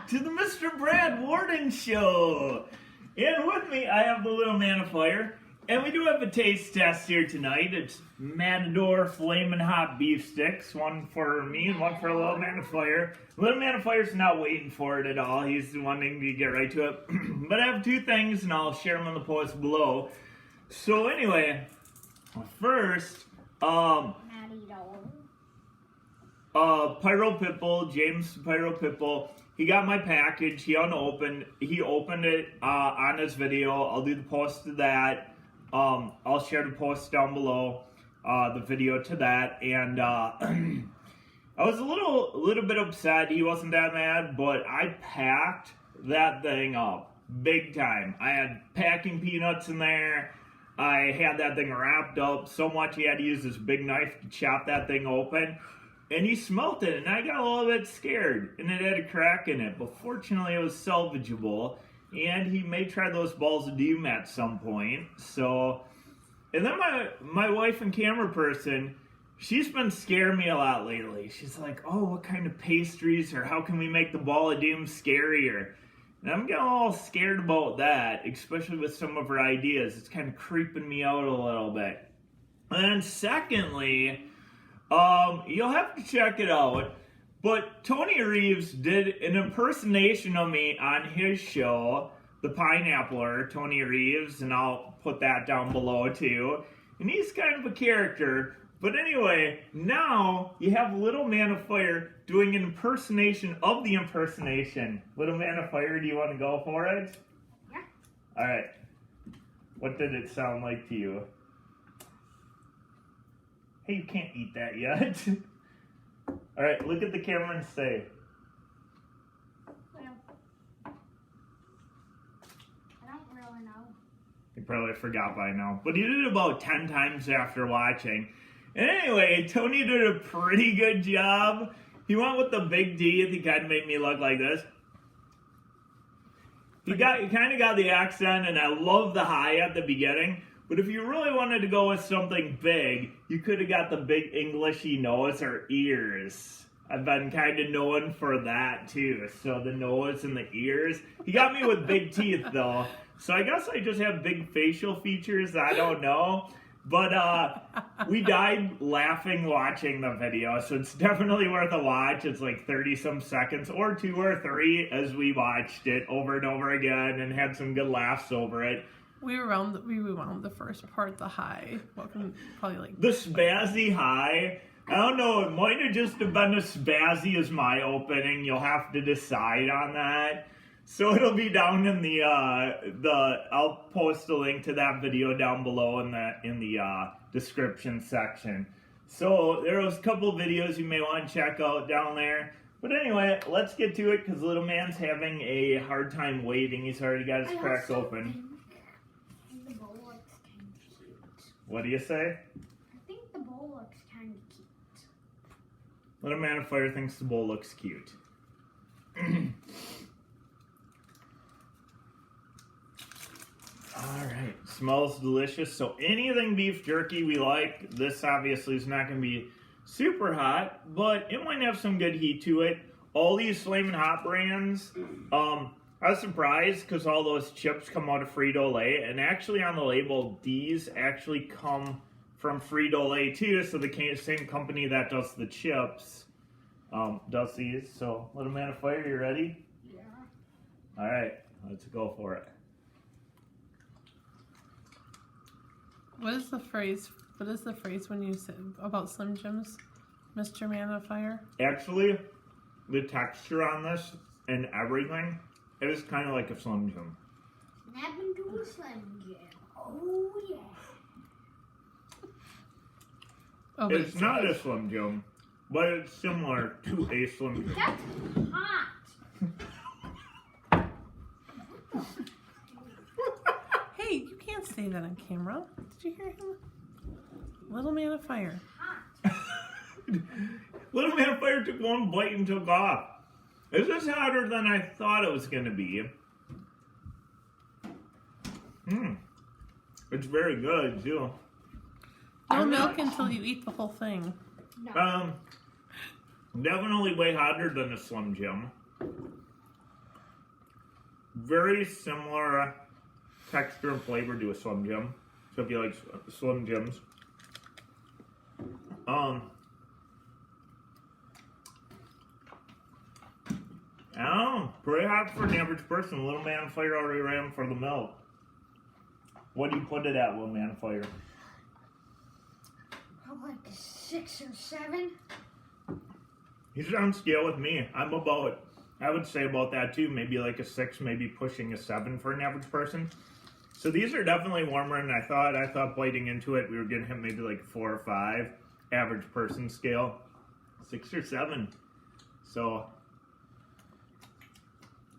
to the Mr. Brad Worden Show. And with me, I have the little man of fire. And we do have a taste test here tonight. It's Matador Flamin' Hot Beef Sticks. One for me and one for Little Man of Fire. Little Man of Fire's not waiting for it at all. He's wanting to get right to it. But I have two things, and I'll share them in the post below. So anyway, first, Pyro Pitbull, James Pyro Pitbull. He got my package. He opened it on his video. I'll do the post to that. I'll share the post down below, the video to that. And I was a little bit upset. He wasn't that mad, but I packed that thing up big time. I had packing peanuts in there. I had that thing wrapped up so much he had to use this big knife to chop that thing open. And he smelt it, and I got a little bit scared, and it had a crack in it. But fortunately, it was salvageable, and he may try those balls of doom at some point. So, and then my wife and camera person, she's been scaring me a lot lately. She's like, oh, what kind of pastries, or how can we make the ball of doom scarier? And I'm getting all scared about that, especially with some of her ideas. It's kind of creeping me out a little bit. And then secondly, you'll have to check it out, but Tony Reeves did an impersonation of me on his show, The Pineappler, Tony Reeves, and I'll put that down below too. And he's kind of a character. But anyway, now you have Little Man of Fire doing an impersonation of the impersonation. Little Man of Fire, do you want to go for it? Yeah. Alright. What did it sound like to you? Hey, you can't eat that yet. Alright, look at the camera and say. Well, I don't really know. You probably forgot by now. But he did it about 10 times after watching. And anyway, Tony did a pretty good job. He went with the big D. He kind of made me look like this. He kind of got the accent, and I love the high at the beginning. But if you really wanted to go with something big, you could have got the big Englishy nose or ears. I've been kind of known for that too. So the nose and the ears. He got me with big teeth though. So I guess I just have big facial features. I don't know. But we died laughing watching the video. So it's definitely worth a watch. It's like 30 some seconds or 2 or 3 as we watched it over and over again and had some good laughs over it. We rewound the first part, the high. Probably like the spazzy high. I don't know. It might have just been as spazzy as my opening. You'll have to decide on that. So it'll be down in the I'll post a link to that video down below in the description section. So there was a couple videos you may want to check out down there. But anyway, let's get to it because little man's having a hard time waiting. He's already got his cracks open. The bowl looks kind of cute. What do you say? I think the bowl looks kind of cute. Little Man of Fire thinks the bowl looks cute. Alright, smells delicious. So anything beef jerky we like. This obviously is not going to be super hot, but it might have some good heat to it. All these Flamin' Hot brands, I was surprised because all those chips come out of Frito-Lay, and actually on the label, these actually come from Frito-Lay too, so the same company that does the chips does these. So, Little Man of Fire, you ready? Yeah. Alright, let's go for it. What is the phrase when you say about Slim Jims, Mr. Man of Fire? Actually, the texture on this and everything, it is kind of like a Slim Jim. I've been doing Slim Jim. Oh yeah. Oh, It's not a Slim Jim, but it's similar to a Slim Jim. That's hot. Hey, you can't say that on camera. Did you hear him? Little Man of Fire. Little Man of Fire took one bite and took off. This is hotter than I thought it was going to be. It's very good, too. No milk until you eat the whole thing. No. Definitely way hotter than a Slim Jim. very similar texture and flavor to a Slim Jim. So if you like Slim Jims. I don't know, pretty hot for an average person. Little Man on Fire already ran for the milk. What do you put it at, Little Man on Fire? Like a 6 or 7. He's on scale with me. I'm about, I would say about that too. Maybe like a 6, maybe pushing a 7 for an average person. So these are definitely warmer than I thought. I thought biting into it, we were getting him maybe like 4 or 5. Average person scale. 6 or 7. So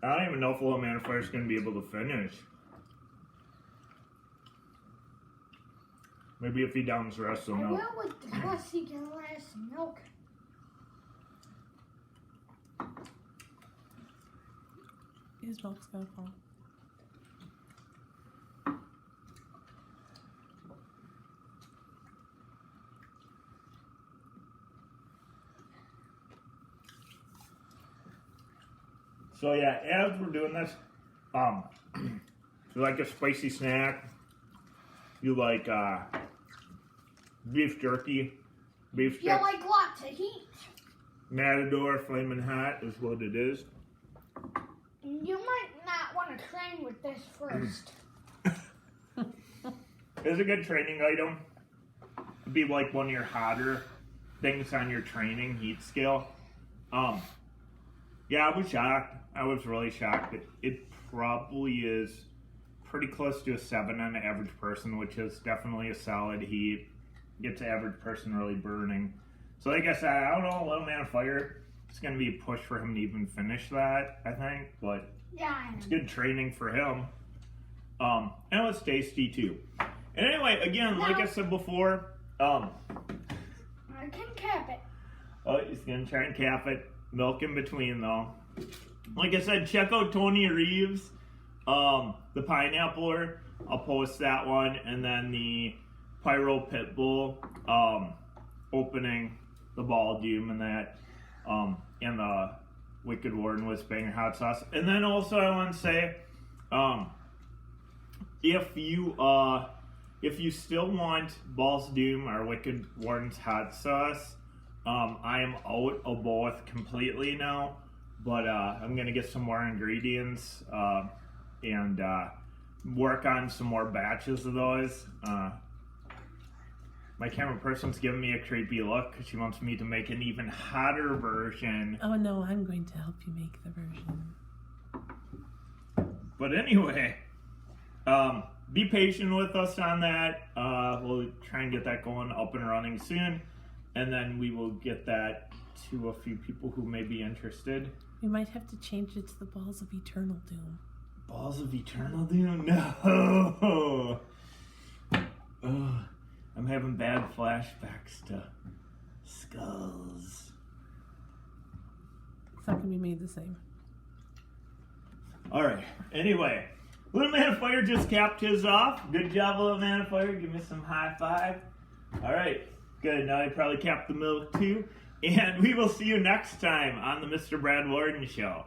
I don't even know if Little Man on Fire is going to be able to finish. Maybe if he downs the rest of the milk. I will with the pussy glass milk. His milk's gonna fall. So yeah, as we're doing this, if you like a spicy snack, you like beef jerky, beef You strips, like lots of heat. Matador, Flamin' Hot is what it is. You might not want to train with this first. It's a good training item. It'd be like one of your hotter things on your training heat scale. Yeah, I was shocked. I was really shocked. It probably is pretty close to a 7 on the average person, which is definitely a solid heat. Gets the average person really burning. So like I said, I don't know, Little Man on Fire, it's going to be a push for him to even finish that, I think. But Yeah. it's good training for him. And it's tasty too. And anyway, again, like I said before, I can cap it. oh, he's going to try and cap it. Milk in between though. Like I said, check out Tony Reeves, the pineappler. I'll post that one, and then the Pyro Pitbull, opening the ball doom and that, and the Wicked Worden with banger hot sauce. And then also I want to say, if you still want Balls Doom or Wicked Warden's hot sauce, I am out of both completely now, but I'm gonna get some more ingredients and work on some more batches of those. My camera person's giving me a creepy look because she wants me to make an even hotter version. Oh no, I'm going to help you make the version. But anyway, be patient with us on that. We'll try and get that going up and running soon. And then we will get that to a few people who may be interested. We might have to change it to the Balls of Eternal Doom. Balls of Eternal Doom? No! Oh, I'm having bad flashbacks to skulls. It's not going to be made the same. Alright, anyway. Little Man of Fire just capped his off. Good job, Little Man of Fire. Give me some high five. Alright. Good, now I probably capped the milk too. And we will see you next time on the Mr. Brad Worden Show.